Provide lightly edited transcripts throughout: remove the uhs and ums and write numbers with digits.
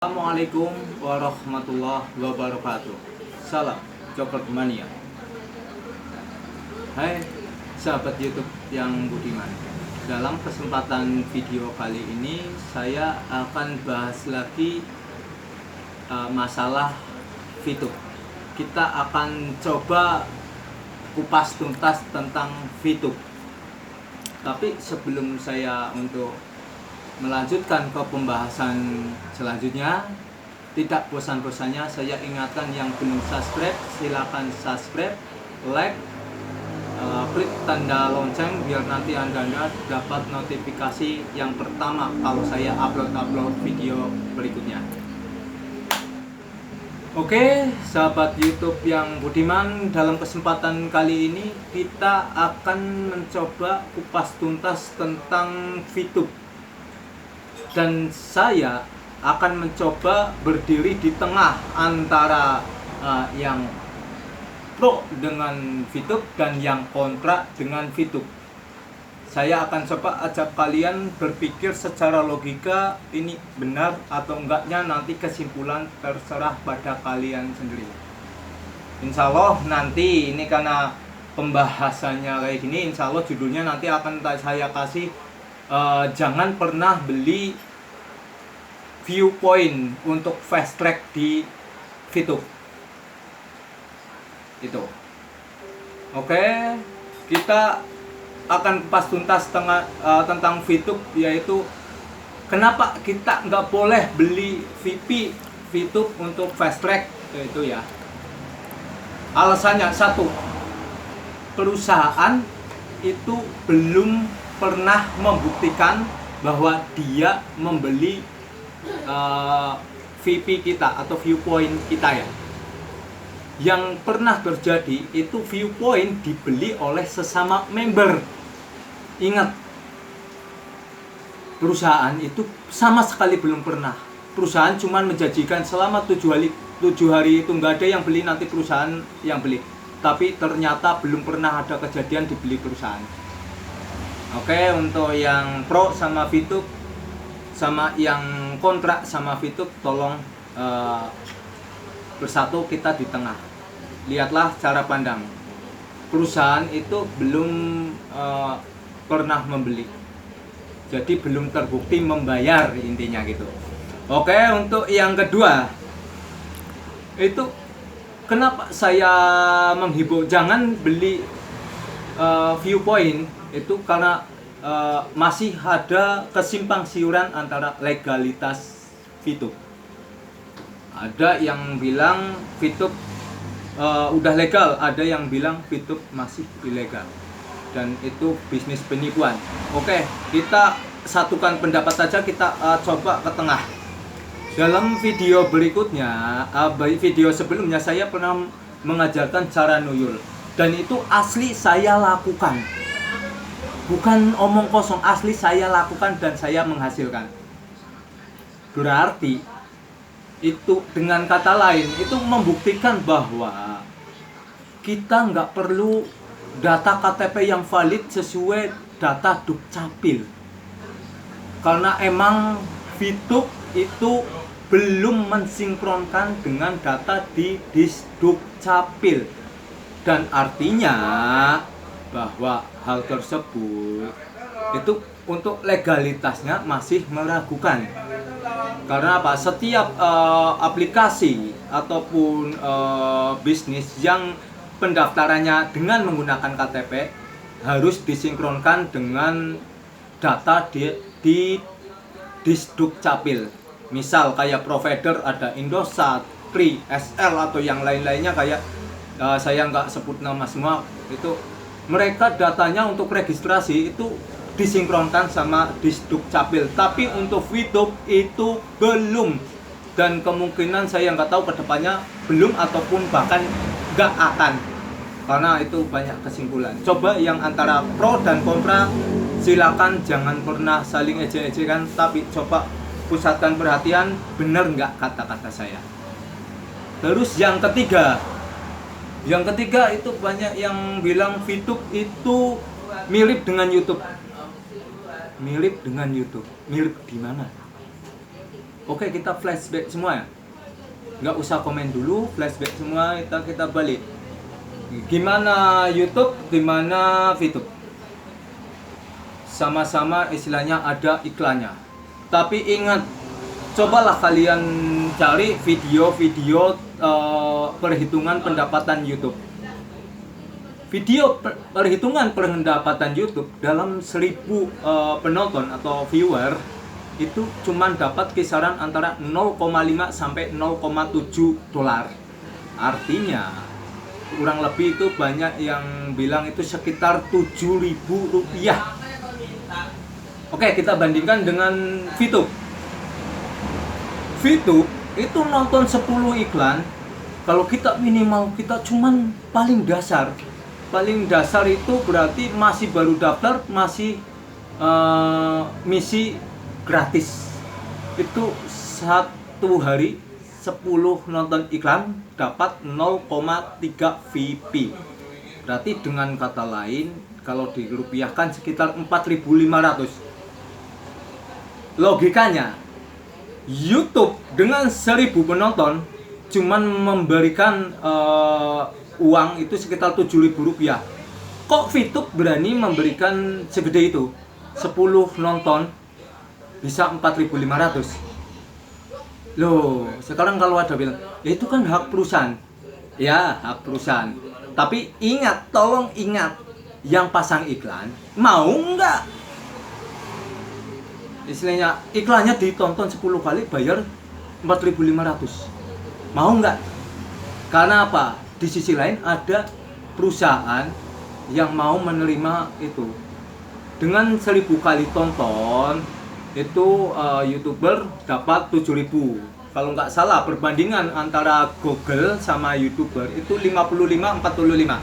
Assalamualaikum warahmatullahi wabarakatuh. Salam Coklat Mania. Hai sahabat YouTube yang budiman. Dalam kesempatan video kali ini saya akan bahas lagi masalah VTube. Kita akan coba kupas tuntas tentang VTube. Tapi sebelum saya untuk melanjutkan ke pembahasan selanjutnya, tidak bosan-bosannya saya ingatkan yang belum subscribe, silakan subscribe, like, klik tanda lonceng biar nanti anda dapat notifikasi yang pertama kalau saya upload video berikutnya. Oke, sahabat YouTube yang budiman, dalam kesempatan kali ini kita akan mencoba kupas tuntas tentang VTube. Dan saya akan mencoba berdiri di tengah antara yang pro dengan VTube dan yang kontra dengan VTube. Saya akan coba ajak kalian berpikir secara logika, ini benar atau enggaknya, nanti kesimpulan terserah pada kalian sendiri. Insya Allah nanti ini karena pembahasannya kayak gini, insya Allah judulnya nanti akan saya kasih jangan pernah beli viewpoint untuk fast track di VTube. Itu. Oke, kita akan kupas tuntas tentang VTube, yaitu kenapa kita nggak boleh beli VTube untuk fast track, itu ya. Alasannya satu, perusahaan itu belum pernah membuktikan bahwa dia membeli VP kita atau viewpoint kita ya. Yang pernah terjadi itu viewpoint dibeli oleh sesama member. Ingat, perusahaan itu sama sekali belum pernah. Perusahaan cuma menjanjikan selama 7 hari itu nggak ada yang beli, nanti perusahaan yang beli. Tapi ternyata belum pernah ada kejadian dibeli perusahaan. Oke, untuk yang pro sama VTube sama yang kontra sama VTube, tolong bersatu kita di tengah. Lihatlah cara pandang. Perusahaan itu belum pernah membeli, jadi belum terbukti membayar, intinya gitu. Oke, untuk yang kedua itu kenapa saya menghimbau jangan beli viewpoint, itu karena masih ada kesimpang siuran antara legalitas VTube. Ada yang bilang VTube udah legal, ada yang bilang VTube masih ilegal, dan itu bisnis penipuan. Oke, kita satukan pendapat saja, kita coba ke tengah. Dalam video berikutnya, video sebelumnya saya pernah mengajarkan cara nuyul, dan itu asli saya lakukan. Bukan omong kosong, asli saya lakukan dan saya menghasilkan. Berarti itu dengan kata lain itu membuktikan bahwa kita nggak perlu data KTP yang valid sesuai data Dukcapil. Karena emang VTube itu belum mensinkronkan dengan data di Disdukcapil. Dan artinya bahwa hal tersebut itu untuk legalitasnya masih meragukan. Karena apa? Setiap aplikasi ataupun bisnis yang pendaftarannya dengan menggunakan KTP harus disinkronkan dengan data di Disdukcapil. Misal kayak provider ada Indosat, Pri, SL atau yang lain-lainnya, kayak saya nggak sebut nama semua, itu mereka datanya untuk registrasi itu disinkronkan sama Disdukcapil. Tapi untuk VTube itu belum, dan kemungkinan saya nggak tahu kedepannya belum ataupun bahkan nggak akan, karena itu banyak kesimpulan. Coba yang antara pro dan kontra, silakan jangan pernah saling ejek-ejekan, tapi coba pusatkan perhatian, benar nggak kata-kata saya. Terus yang ketiga itu banyak yang bilang VTube itu mirip dengan YouTube. Mirip dengan YouTube. Mirip di mana? Oke, kita flashback semua ya. Nggak usah komen dulu, flashback semua, kita balik. Gimana YouTube, gimana VTube? Sama-sama istilahnya ada iklannya. Tapi ingat, cobalah kalian cari video-video perhitungan pendapatan YouTube. Video perhitungan pendapatan YouTube dalam 1000 penonton atau viewer itu cuman dapat kisaran antara 0,5 sampai 0,7 dolar. Artinya kurang lebih itu banyak yang bilang itu sekitar 7.000 rupiah. Oke, kita bandingkan dengan VTube. VTube itu nonton 10 iklan, kalau kita minimal kita cuman paling dasar itu berarti masih baru daftar, masih misi gratis. Itu satu hari 10 nonton iklan dapat 0,3 VP. Berarti dengan kata lain kalau dirupiahkan sekitar 4.500. Logikanya YouTube dengan 1000 penonton cuman memberikan uang itu sekitar 7.000 rupiah. Kok VTube berani memberikan segede itu? 10 nonton bisa 4.500. Loh, sekarang kalau ada bilang, ya itu kan hak perusahaan. Ya, hak perusahaan. Tapi ingat, tolong ingat, yang pasang iklan mau nggak? Istilahnya iklannya ditonton 10 kali bayar 4.500. Mau nggak? Karena apa? Di sisi lain ada perusahaan yang mau menerima itu. Dengan 1000 kali tonton itu YouTuber dapat 7.000. Kalau nggak salah perbandingan antara Google sama YouTuber itu 55-45.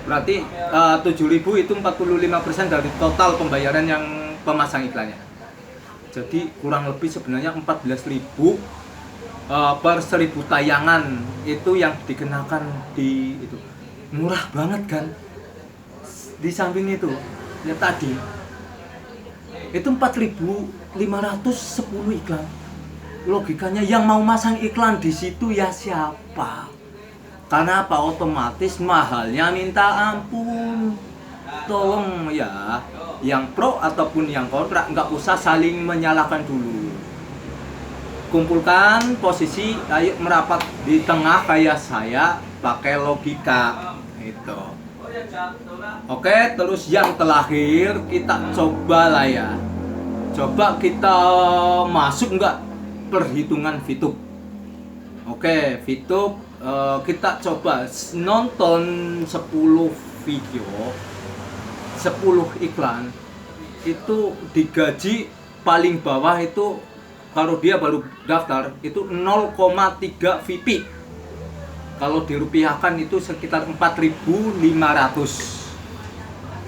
Berarti 7.000 itu 45% dari total pembayaran yang pemasang iklannya. Jadi kurang lebih sebenarnya 14.000 per 1000 tayangan itu yang dikenakan di itu. Murah banget kan? Di samping itu ya tadi itu 4.500 10 iklan. Logikanya yang mau masang iklan di situ ya siapa? Karena apa? Otomatis mahalnya minta ampun. Tolong ya, yang pro ataupun yang kontra nggak usah saling menyalahkan dulu. Kumpulkan posisi, ayo merapat di tengah kayak saya, pakai logika itu. Oke, terus yang terakhir kita coba lah ya. Coba kita masuk nggak perhitungan VTube. Oke, VTube kita coba nonton 10 video, 10 iklan itu digaji paling bawah itu kalau dia baru daftar itu 0,3 VP. Kalau dirupiahkan itu sekitar 4.500.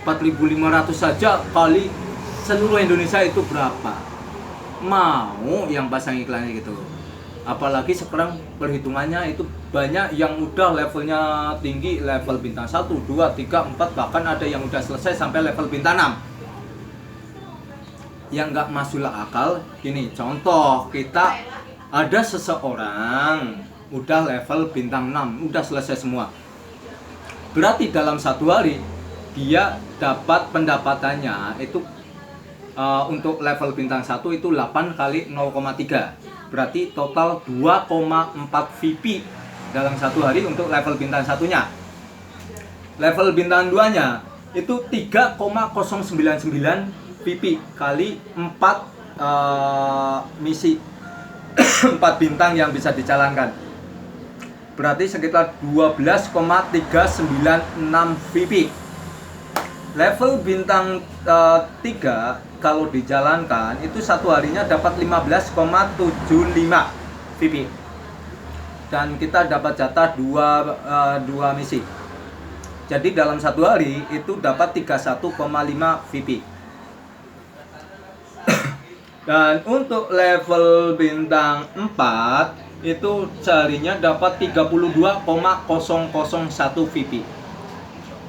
4.500 saja kali seluruh Indonesia itu berapa? Mau yang pasang iklannya gitu. Apalagi sekarang perhitungannya itu banyak yang udah levelnya tinggi, level bintang 1, 2, 3, 4, bahkan ada yang udah selesai sampai level bintang 6. Yang nggak masuk akal gini, contoh kita ada seseorang udah level bintang 6, udah selesai semua. Berarti dalam satu hari dia dapat pendapatannya itu untuk level bintang 1 itu 8 kali 0,3. Berarti total 2,4 VP dalam satu hari untuk level bintang 1-nya. Level bintang 2-nya itu 3,099 VP kali 4 misi 4 bintang yang bisa dijalankan. Berarti sekitar 12,396 VP. Level bintang 3 kalau dijalankan itu satu harinya dapat 15,75 VP. Dan kita dapat jatah 2 misi. Jadi dalam satu hari itu dapat 31,5 VP. Dan untuk level bintang 4 itu seharinya dapat 32,001 VP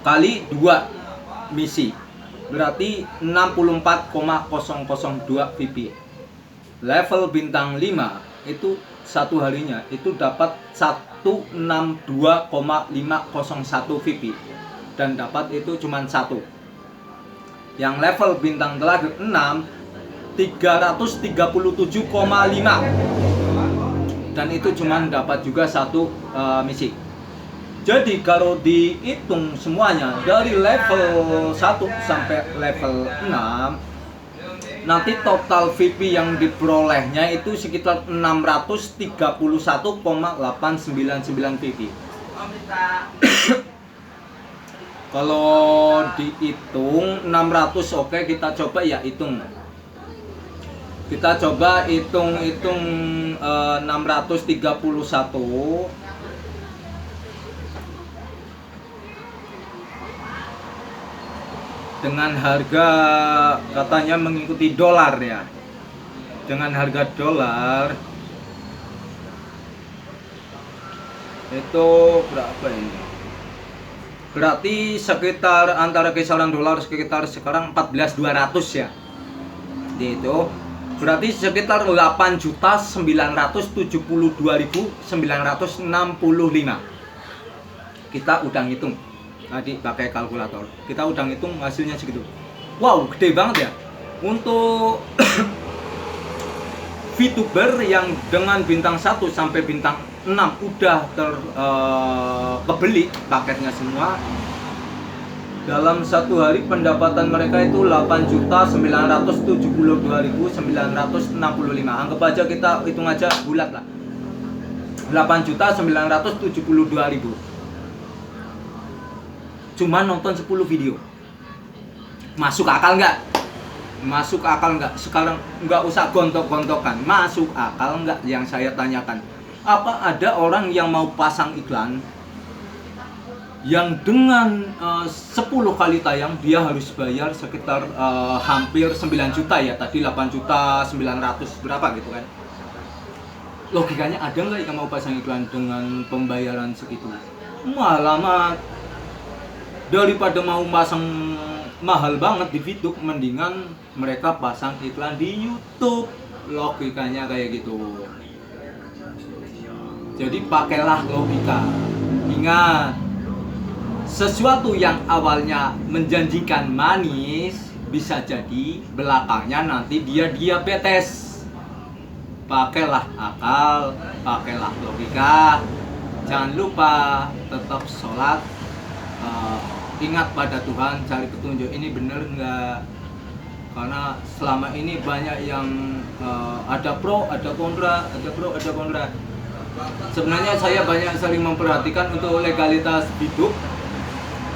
kali 2 misi, berarti 64,002 VP. level bintang 5 itu satu harinya itu dapat 162,501 VP dan dapat itu cuma satu. Yang level bintang 6 337,5 dan itu cuma dapat juga satu misi. Jadi kalau dihitung semuanya dari level 1 sampai level 6, nanti total VP yang diperolehnya itu sekitar 631,899 VP. Kalau dihitung 600, oke, kita coba ya hitung. Kita coba hitung 631 dengan harga katanya mengikuti dolar ya. Dengan harga dolar itu berapa ini? Berarti sekitar antara kisaran dolar sekitar sekarang 14.200 ya. Itu berarti sekitar 8.972.965. Kita udah ngitung tadi pakai kalkulator. Kita udah ngitung hasilnya segitu. Wow, gede banget ya. Untuk VTuber yang dengan bintang 1 sampai bintang 6 udah kebeli paketnya semua. Dalam satu hari pendapatan mereka itu 8.972.965. Anggap aja kita hitung aja bulat lah. 8.972.000. Cuma nonton 10 video. Masuk akal nggak? Masuk akal nggak? Sekarang nggak usah gontok-gontokan. Masuk akal nggak yang saya tanyakan? Apa ada orang yang mau pasang iklan yang dengan 10 kali tayang dia harus bayar sekitar hampir 9 juta ya, tadi 8.900.000 berapa gitu kan. Logikanya ada nggak yang mau pasang iklan dengan pembayaran segitu? Malah daripada mau pasang mahal banget di VTube, mendingan mereka pasang iklan di YouTube. Logikanya kayak gitu. Jadi pakailah logika. Ingat, sesuatu yang awalnya menjanjikan manis bisa jadi belakangnya nanti dia diabetes. Pakailah akal, pakailah logika. Jangan lupa tetap sholat. Ingat pada Tuhan, cari petunjuk. Ini bener nggak? Karena selama ini banyak yang ada pro, ada kontra, ada pro, ada kontra. Sebenarnya saya banyak sering memperhatikan untuk legalitas VTube.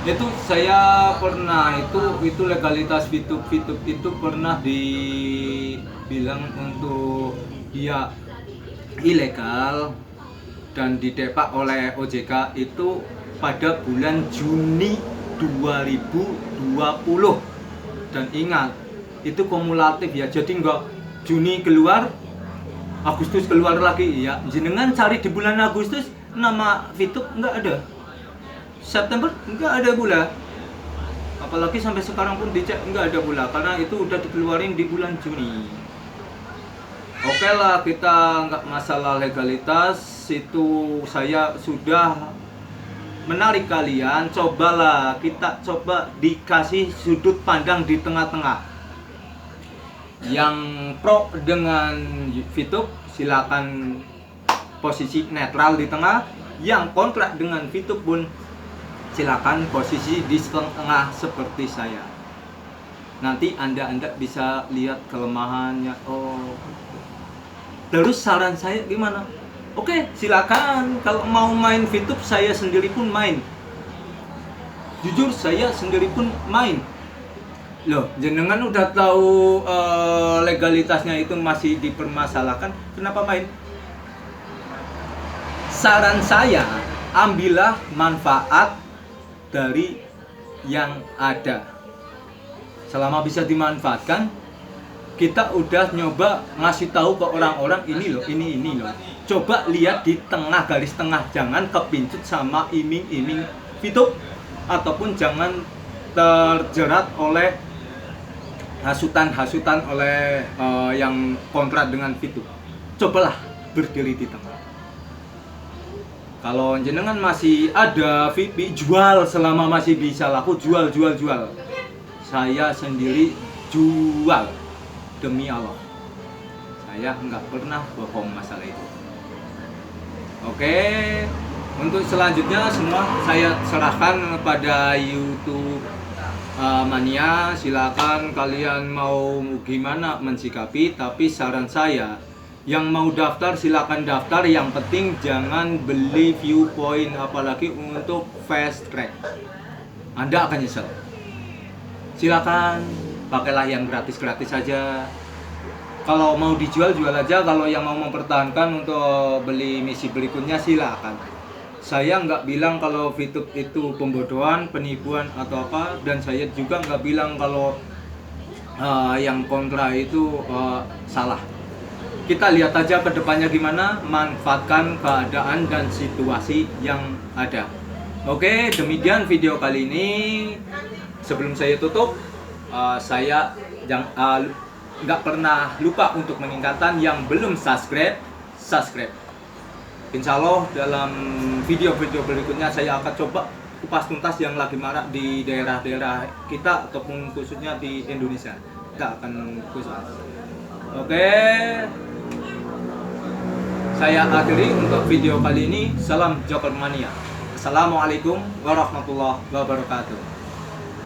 Itu saya pernah itu legalitas VTube itu pernah dibilang untuk dia ilegal dan didepak oleh OJK itu pada bulan Juni 2020. Dan ingat, itu kumulatif ya. Jadi enggak Juni keluar, Agustus keluar lagi ya. Jenengan cari di bulan Agustus nama VTube enggak ada. September enggak ada pula. Apalagi sampai sekarang pun dicek enggak ada pula, karena itu udah dikeluarin di bulan Juni. Oke lah, kita enggak masalah legalitas, itu saya sudah menarik kalian. Cobalah kita coba dikasih sudut pandang di tengah-tengah. Yang pro dengan VTube silakan posisi netral di tengah. Yang kontra dengan VTube pun silakan posisi di tengah seperti saya. Nanti anda bisa lihat kelemahannya. Oh, terus saran saya gimana? Oke, silakan. Kalau mau main VTube, saya sendiri pun main. Jujur, saya sendiri pun main. Loh, jenengan udah tahu legalitasnya itu masih dipermasalahkan, kenapa main? Saran saya, ambillah manfaat dari yang ada. Selama bisa dimanfaatkan, kita udah nyoba ngasih tahu ke orang-orang ini loh, ini loh. Coba lihat di tengah, garis tengah, jangan kepincut sama iming-iming VTube, ataupun jangan terjerat oleh hasutan-hasutan oleh yang kontra dengan Fitup. Cobalah berdiri di tengah. Kalau jenengan masih ada VIP, jual selama masih bisa laku, jual. Saya sendiri jual, demi Allah. Saya nggak pernah bohong masalah itu. Oke, untuk selanjutnya semua saya serahkan kepada YouTube Mania. Silakan kalian mau gimana mensikapi, tapi saran saya, yang mau daftar silakan daftar, yang penting jangan beli Viewpoint, apalagi untuk fast track. Anda akan nyesel. Silakan pakailah yang gratis-gratis saja. Kalau mau dijual, jual aja. Kalau yang mau mempertahankan untuk beli misi berikutnya, silakan. Saya nggak bilang kalau Fitup itu pembodohan, penipuan atau apa, dan saya juga nggak bilang kalau yang kontra itu salah. Kita lihat aja ke depannya gimana, manfaatkan keadaan dan situasi yang ada. Oke, demikian video kali ini. Sebelum saya tutup, saya nggak pernah lupa untuk mengingatkan yang belum subscribe. Insya Allah dalam video-video berikutnya saya akan coba kupas tuntas yang lagi marak di daerah-daerah kita ataupun khususnya di Indonesia. Kita akan khusus. Oke, saya akhiri untuk video kali ini. Salam Joker Mania. Assalamualaikum warahmatullahi wabarakatuh.